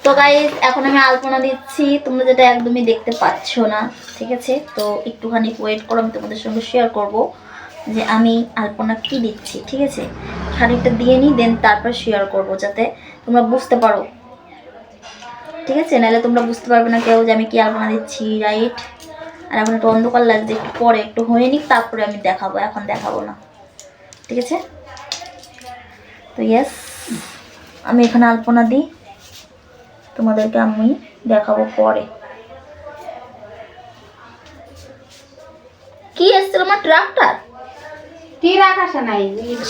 তো গাইস এখন আমি আলপনা দিচ্ছি, তোমরা যেটা একদমই দেখতে পাচ্ছ না, ঠিক আছে? তো একটুখানি ওয়েট করো, আমি তোমাদের সঙ্গে শেয়ার করব যে আমি আলপনা কি দিচ্ছি, ঠিক আছে? খানিকটা দিয়ে নিই, দেন তারপর শেয়ার করব যাতে তোমরা বুঝতে পারো, ঠিক আছে? নাহলে তোমরা বুঝতে পারবে না কেউ যে আমি কি আলপনা দিচ্ছি, রাইট? আর এখন একটু অন্ধকার লাগছে, একটু পরে একটু হয়ে নিক তারপরে আমি দেখাবো, এখন দেখাবো না, ঠিক আছে? তো ইয়েস, আমি এখানে আলপনা দিই, তোমাদেরকে আমি দেখাবো পরে। কি এসছে আমার ট্রাক্টর? ট্রাক আসে নাই,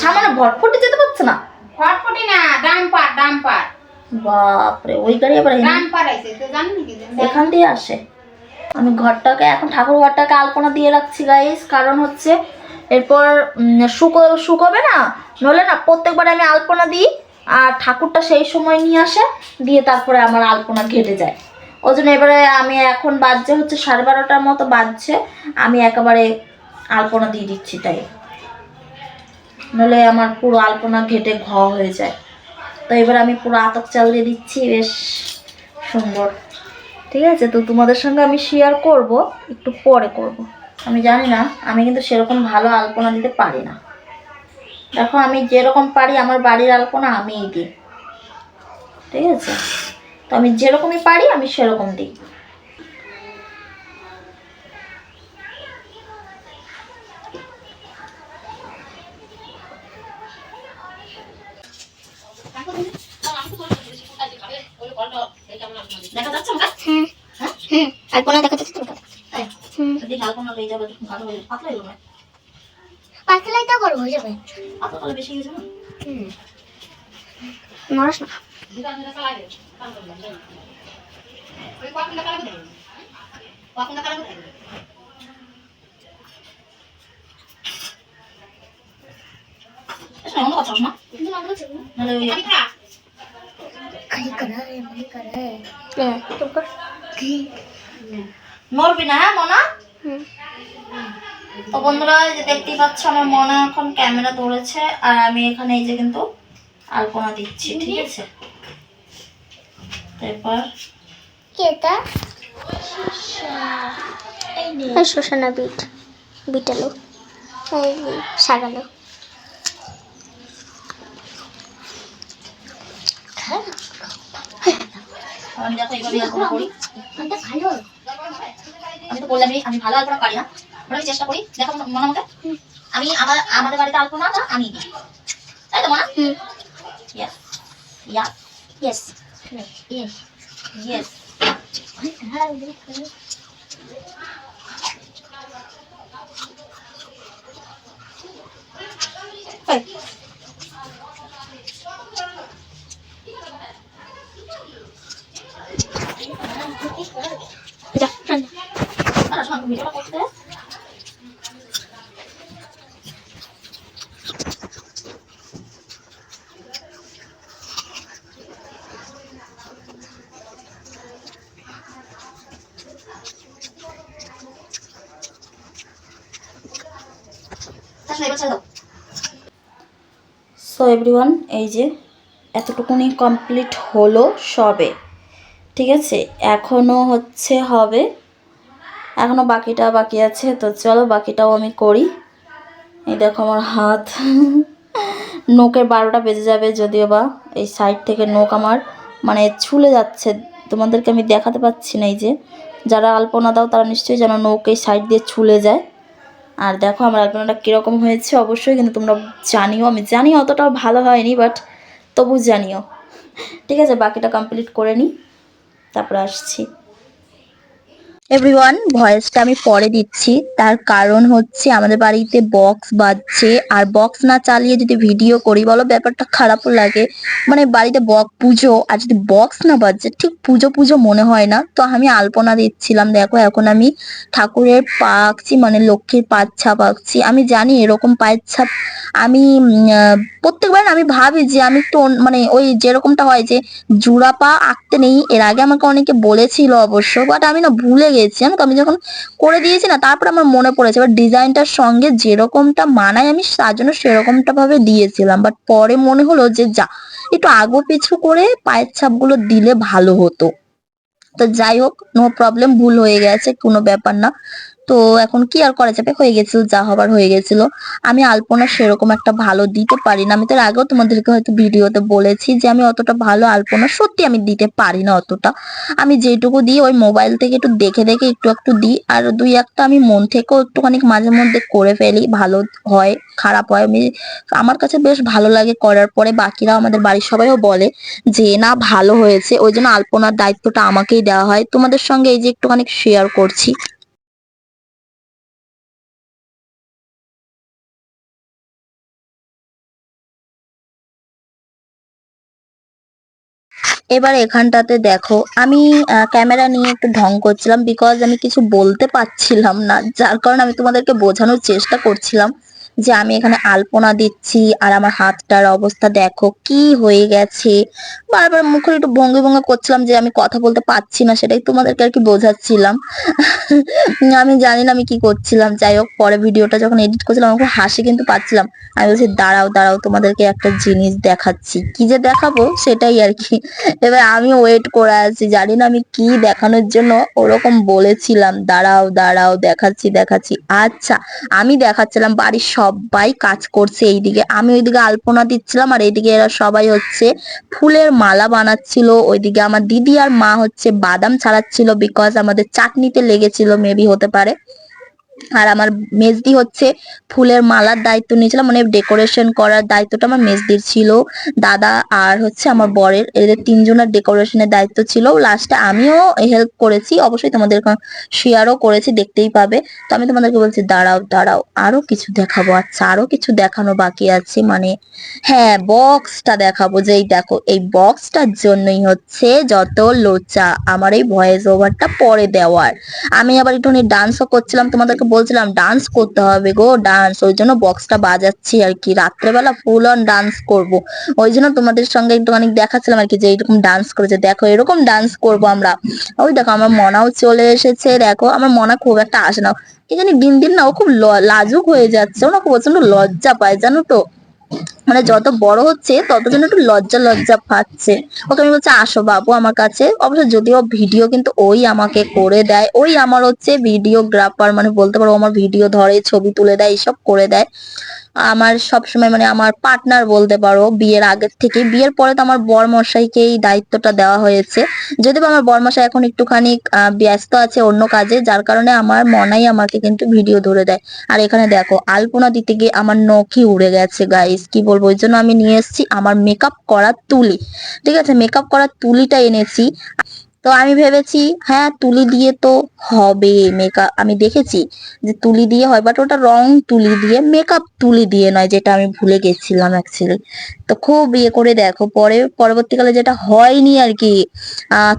সামনে ভটফটি যেতে পারছে না। ফটফটি না, ডাম্পার ডাম্পার। বাপরে, ওই গাড়ি আবার ডাম্পার আইছে তো জানেন কি? এখান দিয়ে আসে। আমি ঘরটাকে এখন ঠাকুর ঘরটাকে আলপনা দিয়ে রাখছি গাইস, কারণ হচ্ছে এরপর শুকোবে না, নইলে না প্রত্যেকবার আমি আলপনা দিই আর ঠাকুরটা সেই সময় নিয়ে আসে, দিয়ে তারপরে আমার আলপনা ঘেটে যায়। ওই জন্য এবারে আমি এখন বাজছে হচ্ছে 12:30টার মতো বাজছে, আমি একেবারে আলপনা দিয়ে দিচ্ছি, তাই নইলে আমার পুরো আলপনা ঘেটে ঘ হয়ে যায়। তো এবার আমি পুরো আতপ চাল দিয়ে দিচ্ছি, বেশ সুন্দর, ঠিক আছে? তো তোমাদের সঙ্গে আমি শেয়ার করব, একটু পরে করব। আমি জানি না, আমি কিন্তু সেরকম ভালো আলপনা দিতে পারি না। দেখো আমি যেরকম পারি আমার বাড়ির আলপনা আমিই দিই, ঠিক আছে? তো আমি যেরকমই পারি আমি সেরকম দিই। দেখা যাচ্ছে আমরা? হুম আলপনা দেখা যাচ্ছে তো? দেখি আলপনা হয়ে যাবে, ভালো হয়ে পাতলা হয়ে যাবে, পাতলাই তো করবো, হয়ে যাবে। পাতলা তাহলে বেশি হয়ে যাবে। মরস না। অন্য কথা না, নাহলে ওই নড়বি না, হ্যাঁ মনা? তো বন্ধুরা, যে দেখতেই পাচ্ছ আমার মনা এখন ক্যামেরা ধরেছে আর আমি এখানে এই যে কিন্তু আলপনা দিচ্ছি, ঠিক আছে? তারপর কেটা এই শোষণা বিটালো এই সাগালো। আমি দেখো এইভাবে আলপনা করি। আমি তো বললাম আমি ভালো আলপনা পারি না, আমি চেষ্টা করি। দেখো মনে আমাকে, আমি আমাদের বাড়িতে আলপনাটা আমি দিই, তাই তো মনা? ইয়েস ইয়া ইয়েস ইয়েস ইয়েস। ভিডিওটা করতে সো এভরিওয়ান, এই যে এতটুকুনি কমপ্লিট হলো সবে, ঠিক আছে? এখনও হচ্ছে হবে, এখনও বাকিটা বাকি আছে। তো চলো বাকিটাও আমি করি। এই দেখো আমার হাত নোকের 12টা বেজে যাবে, যদিও বা এই সাইড থেকে নোক আমার মানে ছুলে যাচ্ছে, তোমাদেরকে আমি দেখাতে পাচ্ছি না। এই যে যারা আলপনা দাও তারা নিশ্চয়ই যেন নোক এই সাইড দিয়ে ছুলে যায়। আর দেখো আমার আলপনাটা কীরকম হয়েছে অবশ্যই কিন্তু তোমরা জানিও, আমি জানি অতটাও ভালো হয়নি, বাট তবু জানিও, ঠিক আছে? বাকিটা কমপ্লিট করে নিই, তারপরে আসছি। এভরিওয়ান, ভয়েসটা আমি পরে দিচ্ছি, তার কারণ হচ্ছে আমাদের বাড়িতে বক্স বাজছে, আর বক্স না চালিয়ে যদি ভিডিও করি বলো ব্যাপারটা খারাপও লাগে। মানে বাড়িতে পুজো, আর যদি বক্স না বাজছে ঠিক পুজো পুজো মনে হয় না। তো আমি আলপনা দিচ্ছিলাম, দেখো এখন আমি ঠাকুরের পা আঁকছি, মানে লক্ষ্মীর পায়ের ছাপ আঁকছি। আমি জানি এরকম পায়ের ছাপ আমি প্রত্যেকবার আমি ভাবি যে আমি তো মানে ওই যেরকমটা হয় যে জোড়া পা আঁকতে নেই, এর আগে আমাকে অনেকে বলেছিল অবশ্য, বাট আমি না ভুলে গেছি। আমি তো আমি যখন করে দিয়েছি না, তারপর আমার মনে পড়েছে, এবার ডিজাইনটার সঙ্গে যেরকমটা মানায় আমি তার জন্য সেরকমটা ভাবে দিয়েছিলাম, বাট পরে মনে হলো যে যা একটু আগু পিছু করে পায়ের ছাপগুলো দিলে ভালো হতো। তো যাই হোক, নো প্রবলেম, ভুল হয়ে গেছে, কোনো ব্যাপার না। তো এখন কি আর করা যাবে, হয়ে গেছিল, যা হবার হয়ে গেছিল। আমি আলপনা সেরকম একটা ভালো দিতে পারি না। আমি তো এর আগেও তোমাদেরকে হয়তো ভিডিওতে বলেছি যে আমি অতটা ভালো আলপনা সত্যি আমি দিতে পারি না অতটা। আমি যেটুকু দিই ওই মোবাইল থেকে একটু দেখে দেখে একটু একটু দিই, আর দুই একটা আমি মন থেকেও একটুখানি মাঝে মধ্যে করে ফেলি। ভালো হয় খারাপ হয় আমি, আমার কাছে বেশ ভালো লাগে করার পরে। বাকিরা আমাদের বাড়ির সবাইও বলে যে না ভালো হয়েছে, ওই জন্য আলপনার দায়িত্বটা আমাকেই দেওয়া হয়। তোমাদের সঙ্গে এই যে একটুখানি শেয়ার করছি। এবার এখানটাতে দেখো আমি ক্যামেরা নিয়ে একটু ঢং করছিলাম, বিকজ আমি কিছু বলতে পারছিলাম না, যার কারণে আমি তোমাদেরকে বোঝানোর চেষ্টা করছিলাম যে আমি এখানে আলপনা দিচ্ছি আর আমার হাতটার অবস্থা দেখো কি হয়ে গেছে। বারবার মুখে একটু ভঙ্গি ভঙ্গি করছিলাম যে আমি কথা বলতে পারছি না, সেটাই তোমাদেরকে আর কি বোঝাচ্ছিলাম। আমি জানি না আমি কি করছিলাম। যাই হোক, পরে ভিডিওটা যখন এডিট করছিলাম আমার খুব হাসি কিন্তু পাচ্ছিলাম। আমি বলছি দাঁড়াও দাঁড়াও, তোমাদেরকে একটা জিনিস দেখাচ্ছি, কি যে দেখাবো সেটাই আর কি। এবার আমি ওয়েট করে আছি, জানি না আমি কি দেখানোর জন্য ওরকম বলেছিলাম, দাঁড়াও দাঁড়াও দেখাচ্ছি দেখাচ্ছি। আচ্ছা, আমি দেখাচ্ছিলাম, বাড়ির সবাই কাজ করছে এইদিকে, আমি ওইদিকে আলপনা দিচ্ছিলাম, আর এইদিকে এরা সবাই হচ্ছে ফুলের মালা বানাচ্ছিল। ওইদিকে আমার দিদি আর মা হচ্ছে বাদাম ছাড়াচ্ছিল, বিকজ আমাদের চাটনিতে লেগেছিল, মেবি হতে পারে। আর আমার মেজদি হচ্ছে ফুলের মালার দায়িত্ব নিয়েছিল, মানে ডেকোরেশন করার দায়িত্বটা আমার মেজদির ছিল। দাদা আর হচ্ছে আমার বরের, এদের তিনজনের ডেকোরেশনের দায়িত্ব ছিল। লাস্টে আমিও হেল্প করেছি, অবশ্যই তোমাদের শেয়ারও করেছি, দেখতেই পাবে। তো আমি তোমাদেরকে বলছি দাঁড়াও দাঁড়াও, আরো কিছু দেখাবো। আচ্ছা, আরো কিছু দেখানো বাকি আছে, মানে হ্যাঁ বক্সটা দেখাবো। যেই দেখো এই বক্সটার জন্যই হচ্ছে যত লোচা আমার এই ভয়েস ওভারটা পরে দেওয়ার। আমি আবার একটুখানি ডান্সও করছিলাম, তোমাদেরকে বলছিলাম ডান্স করতে হবে গো, ডান্স, ওই জন্য বক্সটা বাজাচ্ছি আর কি। রাত্রেবেলা ফুল অন ডান্স করব, ওই জন্য তোমাদের সঙ্গে একটুখানি দেখাচ্ছিলাম আর কি যে এরকম ডান্স করেছে, দেখো এরকম ডান্স করব আমরা। ওই দেখো আমার মনাও চলে এসেছে, দেখো আমার মনা খুব একটা আসে না, কি জানি দিন দিন না ও খুব লাজুক হয়ে যাচ্ছে, ও না খুব প্রচন্ড লজ্জা পায় জানো তো। মানে যত বড় হচ্ছে তত যেন একটু লজ্জা লজ্জা পাচ্ছে। ওকে আমি বলছি আসো বাবু আমার কাছে, অবশ্য যদিও ভিডিও কিন্তু ওই আমাকে করে দেয়, ওই আমার হচ্ছে ভিডিওগ্রাফার, মানে বলতে পারো আমার ভিডিও ধরে, ছবি তুলে দেয়, এইসব করে দেয়। আমার সব সময় মানে আমার পার্টনার বলতে পারো, বিয়ের আগের থেকে। বিয়ের পরে তো আমার বর মশাইকে এই দায়িত্বটা দেওয়া হয়েছে, যদিও বা আমার বর মশাই এখন একটুখানি ব্যস্ত আছে অন্য কাজে, যার কারণে আমার মনাই আমাকে কিন্তু ভিডিও ধরে দেয়। আর এখানে দেখো আলপনা দিতে গিয়ে আমার নখই উড়ে গেছে গাইস, কি বলবো। ওই জন্য আমি নিয়ে এসেছি আমার মেকআপ করার তুলি, ঠিক আছে, মেকআপ করার তুলিটা এনেছি। তো আমি ভেবেছি হ্যাঁ তুলি দিয়ে তো হবে মেকআপ, আমি দেখেছি যে তুলি দিয়ে হয়, বাট ওটা রং তুলি দিয়ে, মেকআপ তুলি দিয়ে নয়, যেটা আমি ভুলে গেছিলাম অ্যাকচুয়ালি। তো খুব ইয়ে করে দেখো, পরবর্তীকালে যেটা হয়নি আর কি,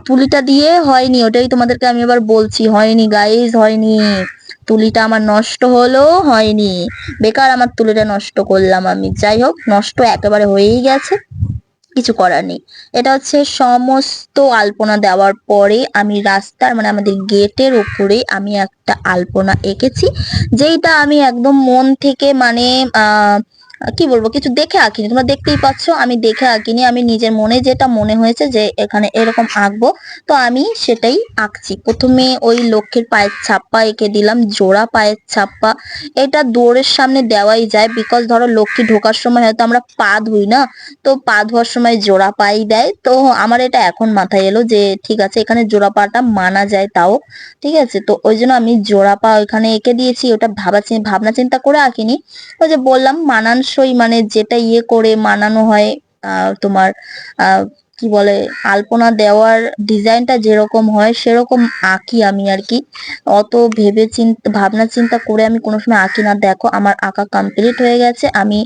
তুলিটা দিয়ে হয়নি, ওটাই তোমাদেরকে আমি এবার বলছি, হয়নি গাইজ, হয়নি। তুলিটা আমার নষ্ট হলো, হয়নি, বেকার আমার তুলিটা নষ্ট করলাম আমি। যাই হোক, নষ্ট একেবারে হয়েই গেছে, কিছু করার নেই। এটা হচ্ছে সমস্ত আলপনা দেওয়ার পরে আমি রাস্তার মানে আমাদের গেটের উপরে আমি একটা আলপনা এঁকেছি, যেইটা আমি একদম মন থেকে মানে কি বলবো, কিছু দেখে আঁকিনি, তোমরা দেখতেই পাচ্ছ আমি দেখে আঁকিনি, আমি নিজের মনে যেটা মনে হয়েছে যে এখানে এরকম আঁকবো, তো আমি সেটাই আঁকছি। প্রথমে ওই লক্ষ্মীর পায়ের ছাপ্পা এঁকে দিলাম, জোড়া পায়ের ছাপ্পা। এটা দৌড়ের সামনে দেওয়াই যায়, বিকজ ধরো লক্ষ্মী ঢোকার সময় হয়তো আমরা পা ধুই না, তো পা ধোয়ার সময় জোড়া পাই দেয়। তো আমার এটা এখন মাথায় এলো যে ঠিক আছে এখানে জোড়া পাটা মানা যায়, তাও ঠিক আছে। তো ওই জন্য আমি জোড়া পা ওইখানে এঁকে দিয়েছি, ওটা ভাবনা চিন্তা করে আঁকিনি, ওই যে বললাম মানানসই, মানে যেটা ইয়ে করে মানানো হয়, তোমার আহ কি বলে, আলপনা দেওয়ার ডিজাইনটা যেরকম হয় সেরকম আঁকি আমি আর কি। অত ভেবে চিন্তা ভাবনা চিন্তা করে আমি কোনো সময় আঁকি না। দেখো আমার আঁকা কমপ্লিট হয়ে গেছে, আমি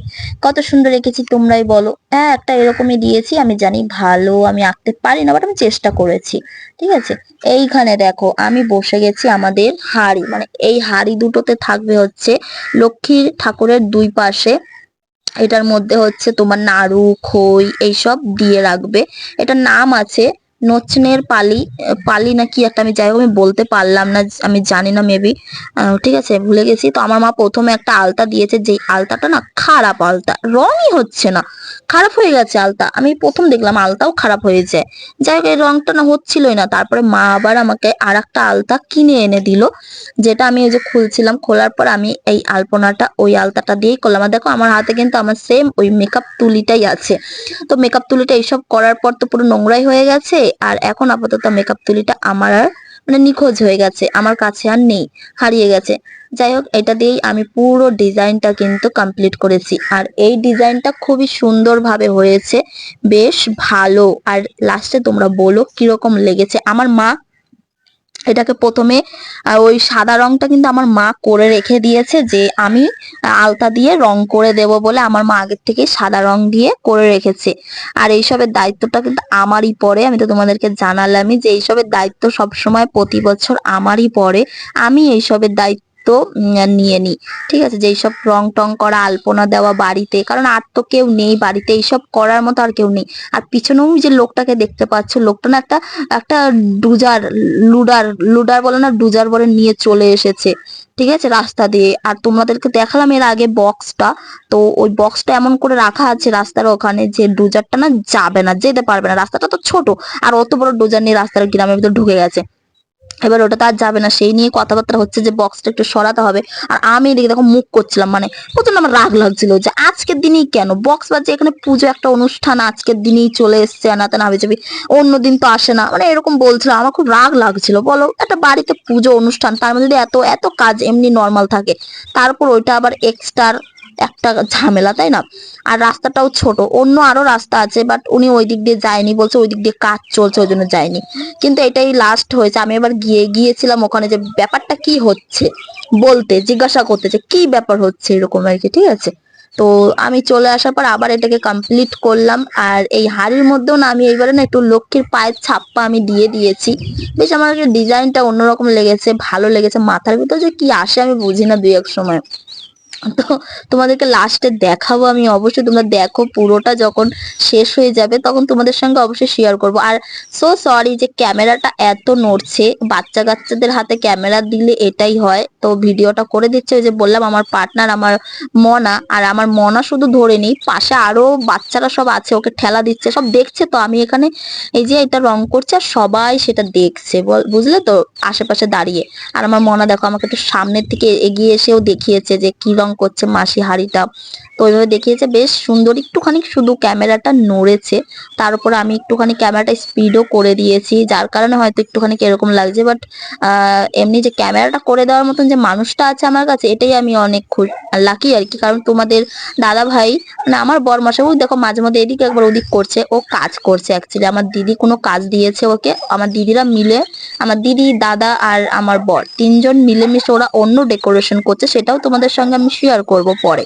কত সুন্দর এঁকেছি তোমরাই বলো। হ্যাঁ একটা এরকমই দিয়েছি, আমি জানি ভালো আমি আঁকতে পারি না, বাট আমি চেষ্টা করেছি, ঠিক আছে। এইখানে দেখো আমি বসে গেছি আমাদের হাড়ি, মানে এই হাড়ি দুটোতে থাকবে হচ্ছে লক্ষ্মীর ঠাকুরের দুই পাশে, এটার মধ্যে হচ্ছে তোমার নাড়ু খই এইসব দিয়ে রাখবে। এটার নাম আছে নচনের পালি পালি না কি একটা, আমি যাই হোক আমি বলতে পারলাম না, আমি জানি না, মেবি ঠিক আছে ভুলে গেছি। তো আমার মা প্রথমে একটা আলতা দিয়েছে, যে আলতাটা না খারাপ আলতা, রঙই হচ্ছে না, খারাপ হয়ে গেছে আলতা। আমি প্রথম দেখলাম আলতাও খারাপ হয়ে যায়। যাই হোক এই রংটা না হচ্ছিলই না, তারপরে মা আবার আমাকে আর একটা আলতা কিনে এনে দিল, যেটা আমি ওই যে খুলছিলাম, খোলার পর আমি এই আলপনাটা ওই আলতাটা দিয়েই করলাম। আর দেখো আমার হাতে কিন্তু আমার সেম ওই মেকআপ তুলিটাই আছে। তো মেকআপ তুলিটা এইসব করার পর তো পুরো নোংরাই হয়ে গেছে, আর এখন আপাতত মেকআপ তুলিটা আমার আর মানে নিখোঁজ হয়ে গেছে, আমার কাছে আর নেই, হারিয়ে গেছে। যাই হোক এটা দিয়েই আমি পুরো ডিজাইনটা কিন্তু কমপ্লিট করেছি, আর এই ডিজাইনটা খুবই সুন্দরভাবে হয়েছে, বেশ ভালো। আর লাস্টে তোমরা বলো কিরকম লেগেছে। আমার মা এটাকে প্রথমে ওই সাদা রংটা কিন্তু আমার মা করে রেখে দিয়েছে, যে আমি আলতা দিয়ে রং করে দেব বলে আমার মা আগের থেকে সাদা রং দিয়ে করে রেখেছে। আর এইসবের দায়িত্বটা কিন্তু আমারই পড়ে, আমি তো তোমাদেরকে জানালামই যে এইসবের দায়িত্ব সবসময় প্রতি বছর আমারই পড়ে, আমি এইসবের দায়িত্ব নিয়ে নিই। ঠিক আছে, যে এইসব রং টং করা, আলপনা দেওয়া বাড়িতে, কারণ আর তো কেউ নেই বাড়িতে এইসব করার মতো, আর কেউ নেই। আর পিছনেও যে লোকটাকে দেখতে পাচ্ছ, লোকটা না একটা একটা ডুজার লুডার লুডার বলে না, ডুজার বলে নিয়ে চলে এসেছে, ঠিক আছে, রাস্তা দিয়ে। আর তোমাদেরকে দেখালাম এর আগে বক্সটা, তো ওই বক্সটা এমন করে রাখা আছে রাস্তার ওখানে যে ডুজারটা না যাবে না, যেতে পারবে না, রাস্তাটা তো ছোট, আর অত বড় ডুজার নিয়ে রাস্তার গ্রামের ভিতর ঢুকে গেছে, এবার ওটা তো আর যাবে না, সেই নিয়ে কথাবার্তা হচ্ছে যে বক্সটা একটু সরাতে হবে। আর আমি এদিকে দেখো মুখ করছিলাম, মানে প্রচন্ড আমার রাগ লাগছিল যে আজকের দিনেই কেন বক্স বাজছে, এখানে পুজো একটা অনুষ্ঠান আজকের দিনেই চলে এসছে, আনাতে না যাবি, অন্য দিন তো আসে না, মানে এরকম বলছিল, আমার খুব রাগ লাগছিল। বলো একটা বাড়িতে পুজো অনুষ্ঠান, তার মধ্যে যদি এত এত কাজ এমনি নর্মাল থাকে, তারপর ওইটা আবার এক্সট্রা একটা ঝামেলা, তাই না? আর রাস্তাটাও ছোট, অন্য আরো রাস্তা আছে, বাট উনি ওই দিক দিয়ে যায়নি, বলছে ওই দিক দিয়ে কাজ চলছে ওই জন্য যায়নি। কিন্তু এটাই লাস্ট হয়েছে, আমি এবার গিয়েছিলাম ওখানে যে ব্যাপারটা কি হচ্ছে বলতে, জিজ্ঞাসা করতে যে কি ব্যাপার হচ্ছে এরকম আর কি, ঠিক আছে। তো আমি চলে আসার পর আবার এটাকে কমপ্লিট করলাম। আর এই হাড়ির মধ্যেও না আমি এইবারে না একটু লক্ষ্মীর পায়ের ছাপ্পা আমি দিয়ে দিয়েছি, বেশ আমার ডিজাইনটা অন্যরকম লেগেছে, ভালো লেগেছে। মাথার ভিতর যে কি আসে আমি বুঝি না দুই এক সময়। তো তোমাদেরকে লাস্টে দেখাবো আমি, অবশ্যই তোমরা দেখো, পুরোটা যখন শেষ হয়ে যাবে তখন তোমাদের সঙ্গে অবশ্যই শেয়ার করব। আর সো সরি যে ক্যামেরাটা এত নড়ছে, বাচ্চা কাচ্চাদের হাতে ক্যামেরা দিলে এটাই হয়। তো ভিডিওটা করে দিচ্ছে ওই যে বললাম আমার পার্টনার, আমার মনা। আর আমার মনা শুধু ধরে নেই, পাশে আরো বাচ্চারা সব আছে, ওকে ঠেলা দিচ্ছে, সব দেখছে। তো আমি এখানে এই যে এটা রং করছে আর সবাই সেটা দেখছে, বুঝলে তো, আশেপাশে দাঁড়িয়ে। আর আমার মনা দেখো আমাকে একটু সামনের থেকে এগিয়ে এসেও দেখিয়েছে যে কি রং করছে মাসি হাড়িটা, তো ওইভাবে দেখিয়েছে, বেশ সুন্দর। একটুখানি শুধু ক্যামেরাটা নড়েছে, তার উপর আমি একটুখানি ক্যামেরাটা স্পিডও করে দিয়েছি, যার কারণে হয়তো একটুখানি এরকম লাগছে। বাট এমনি যে ক্যামেরাটা করে দেওয়ার মতন যে মানুষটা আছে আমার কাছে, এটাই আমি অনেক লাকি আর কি। কারণ তোমাদের দাদা ভাই মানে আমার বরমশাই, ওই দেখো মাঝে মধ্যে এদিকে একবার ওদিক করছে, ও কাজ করছে অ্যাকচুয়ালি, আমার দিদি কোনো কাজ দিয়েছে ওকে, আমার দিদিরা মিলে, আমার দিদি, দাদা আর আমার বর, তিনজন মিলেমিশে ওরা অন্য ডেকোরেশন করছে, সেটাও তোমাদের সঙ্গে আমি শেয়ার করব পরে।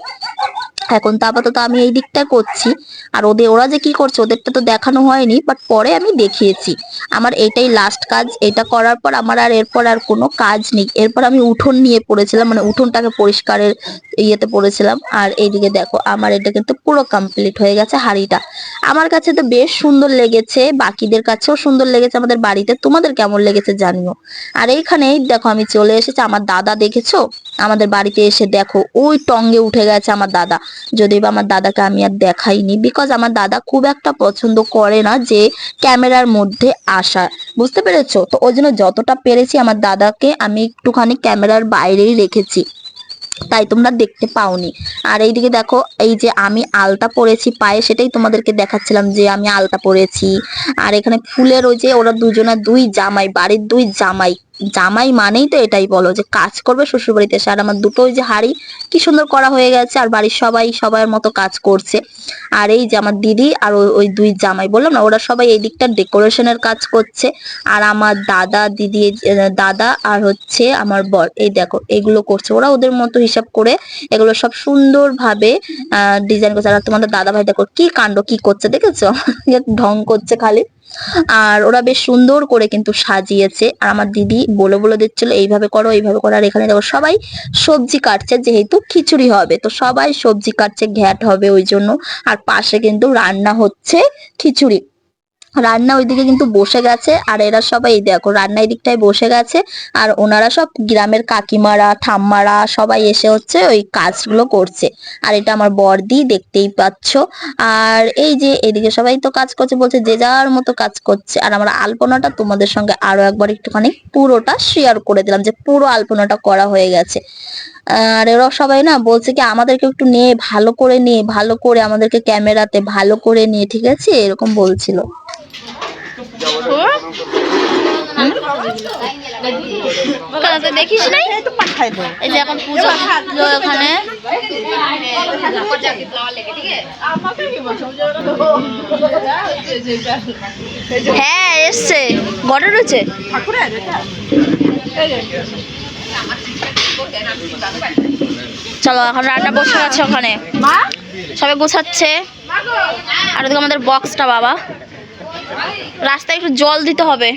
এখন তো আপাতত আমি এই দিকটা করছি, আর ওরা যে কি করছে ওদেরটা তো দেখানো হয়নি, বাট পরে আমি দেখিয়েছি। আমার এটাই লাস্ট কাজ, এটা করার পর আমার আর এরপর আর কোনো কাজ নেই। এরপর আমি উঠোন নিয়ে পড়েছিলাম, মানে উঠোনটাকে পরিষ্কারের ইয়েতে পড়েছিলাম। আর এইদিকে দেখো আমার এটা কিন্তু পুরো কমপ্লিট হয়ে গেছে হাঁড়িটা। আমার কাছে তো বেশ সুন্দর লেগেছে, বাকিদের কাছেও সুন্দর লেগেছে আমাদের বাড়িতে, তোমাদের কেমন লেগেছে জানিও। আর এইখানেই দেখো আমি চলে এসেছি, আমার দাদা দেখেছো আমাদের বাড়িতে এসে দেখো ওই টঙ্গে উঠে গেছে আমার দাদা। যদিও বা আমার দাদাকে আমি আর দেখাইনি, বিকজ আমার দাদা খুব একটা পছন্দ করে না যে ক্যামেরার মধ্যে আসা, বুঝতে পেরেছো? তো ওই জন্য যতটা পেরেছি আমার দাদাকে আমি একটুখানি ক্যামেরার বাইরেই রেখেছি, তাই তোমরা দেখতে পাওনি। আর এইদিকে দেখো এই যে আমি আলতা পরেছি পায়ে, সেটাই তোমাদেরকে দেখাচ্ছিলাম যে আমি আলতা পরেছি। আর এখানে ফুলের ওই যে ওরা দুজনা দুই জামাই, বাড়ির দুই জামাই, জামাই মানেই তো এটাই বলো যে কাজ করবে শ্বশুর বাড়িতে এসে। আর আমার দুটো ওই যে হাড়ি কি সুন্দর করা হয়ে গেছে, আর বাড়ির সবাই সবার মতো কাজ করছে। আর এই যে আমার দিদি আর ওই দুই জামাই বললাম না, ওরা সবাই এই দিকটা ডেকোরেশনের কাজ করছে। আর আমার দাদা, দিদি, দাদা আর হচ্ছে আমার বর, এই দেখো এগুলো করছে, ওরা ওদের মতো হিসাব করে এগুলো সব সুন্দর ভাবে ডিজাইন করছে। আর তোমাদের দাদা ভাই দেখো কি কাণ্ড কি করছে দেখেছো, ঢং করছে খালি। আর ওরা বেশ সুন্দর করে কিন্তু সাজিয়েছে। আর আমার দিদি বলে বলে দিচ্ছিল এইভাবে করো এইভাবে করো। আর এখানে দেখো সবাই সবজি কাটছে, যেহেতু খিচুড়ি হবে তো সবাই সবজি কাটছে, ঘ্যাট হবে ওই জন্য। আর পাশে কিন্তু রান্না হচ্ছে খিচুড়ি। রান্না ওইদিকে কিন্তু বসে গেছে, আর এরা সবাই এই দেখো রান্না এদিকটায় বসে গেছে। আর ওনারা সব গ্রামের কাকিমারা ঠাম্মারা সবাই এসে হচ্ছে ওই কাজগুলো করছে। আর এটা আমার বড়দি, দেখতেই পাচ্ছ। আর এই যে এদিকে সবাই তো কাজ করছে, বলছে যে যার মতো কাজ করছে। আর আমার আলপনাটা তোমাদের সঙ্গে আরো একবার একটুখানি পুরোটা শেয়ার করে দিলাম, যে পুরো আলপনাটা করা হয়ে গেছে। আর এরা সবাই না বলছে কি আমাদেরকে একটু নে, ভালো করে নে, ভালো করে আমাদেরকে ক্যামেরাতে ভালো করে নে, ঠিক আছে, এরকম বলছিল। দেখিস নাই এই যে এখন পুজো হলো এখানে। হ্যাঁ এসছে, গড়ে রয়েছে। চলো এখন রান্না বসে গেছে ওখানে, সবাই গোছাচ্ছে। আর ওদিকে আমাদের বক্সটা বাবা, রাস্তায় একটু জল দিতে হবে।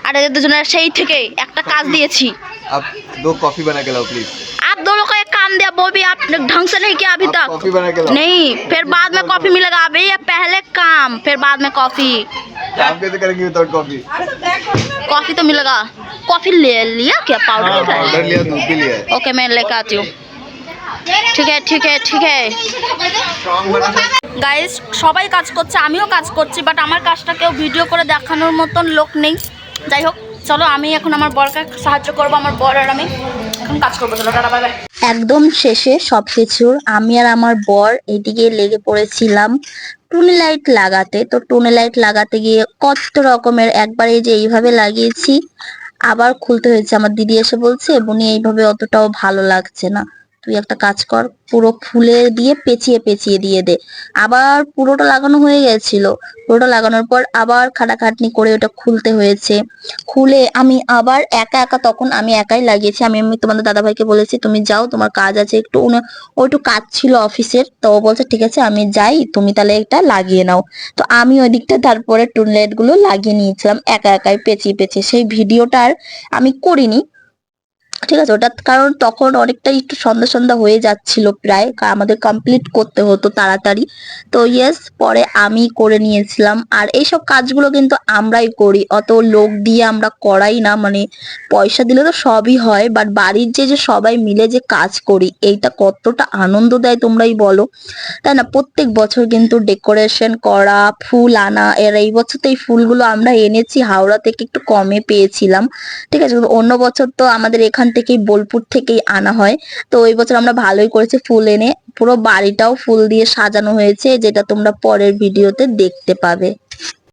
আর এদের দুজনের সেই থেকে একটা কাজ দিয়েছি। आप 2 कॉफी बना के लाओ प्लीज। आप दोनों को एक काम दिया, वो भी आप ढंग से नहीं किया अभी आप तक। कॉफी बना के लाओ। नहीं, फिर बाद में कॉफी मिलेगा। अभी ये पहले काम, फिर बाद में कॉफी। काम कैसे करेंगे विदाउट कॉफी? कॉफी तो मिलेगा। कॉफी ले लिया क्या, पाउडर का? ऑर्डर लिया, दूध भी लिया है। ओके मैं लेकर आती हूँ। ঠিক আছে ঠিক আছে ঠিক আছে स्ट्रांग बना है। গাইস, সবাই কাজ করছে, আমিও কাজ করছি, বাট আমার কাজটা কেউ ভিডিও করে দেখানোর মতন লোক নেই। যাই হোক, চলো আমি এখন আমার বরকে সাহায্য করবো, আমার বর আর আমি এখন কাজ করবো। চলো টাটা বাই বাই। একদম শেষে সবকিছুর আমি আর আমার বর এদিকে লেগে পড়েছিলাম টুনি লাইট লাগাতে। তো টুনি লাইট লাগাতে গিয়ে কত রকমের, একবার এই যে এইভাবে লাগিয়েছি, আবার খুলতে হয়েছে। আমার দিদি এসে বলছে বোনি এইভাবে অতটাও ভালো লাগছে না, তুই একটা কাজ কর, পুরো ফুলে দিয়ে পেঁচিয়ে পেঁচিয়ে দিয়ে দে। আবার পুরোটা লাগানো হয়ে গেছিল, পুরোটা লাগানোর পর আবার খাটাখাটনি করে ওটা খুলতে হয়েছে। খুলে আমি আবার একা একা, তখন আমি একাই লাগিয়েছি। আমি তোমাদের দাদাভাইকে বলেছি তুমি যাও, তোমার কাজ আছে একটু। ও একটু কাজ ছিল অফিসের, তো ও বলছে ঠিক আছে আমি যাই, তুমি তাহলে এটা লাগিয়ে নাও। তো আমি ওই দিকটা তারপরে টুনলাইট গুলো লাগিয়ে নিয়েছিলাম একা একাই পেঁচিয়ে পেঁচিয়ে। সেই ভিডিওটা আর আমি করিনি, ঠিক আছে, ওটা কারণ তখন অনেকটাই একটু সন্ধ্যা সন্ধ্যা হয়ে যাচ্ছিল প্রায়, আমাদের কমপ্লিট করতে হতো তাড়াতাড়ি। তো ইয়েস, পরে আমি করে নিয়েছিলাম। আর এইসব কাজগুলো কিন্তু আমরাই করি, অত লোক দিয়ে আমরা করাই না, মানে পয়সা দিলে তো সবই হয়, বাট বাড়ির যে সবাই মিলে যে কাজ করি এইটা কতটা আনন্দ দেয় তোমরাই বলো, তাই না? প্রত্যেক বছর কিন্তু ডেকোরেশন করা, ফুল আনা, এর এই বছর তো এই ফুলগুলো আমরা এনেছি হাওড়া থেকে, একটু কমে পেয়েছিলাম, ঠিক আছে। অন্য বছর তো আমাদের এখান থেকেই বোলপুর থেকেই আনা হয়। তো এই বছর আমরা ভালোই করেছি, ফুল এনে পুরো বাড়িটাও ফুল দিয়ে সাজানো হয়েছে, যেটা তোমরা পরের ভিডিওতে দেখতে পাবে।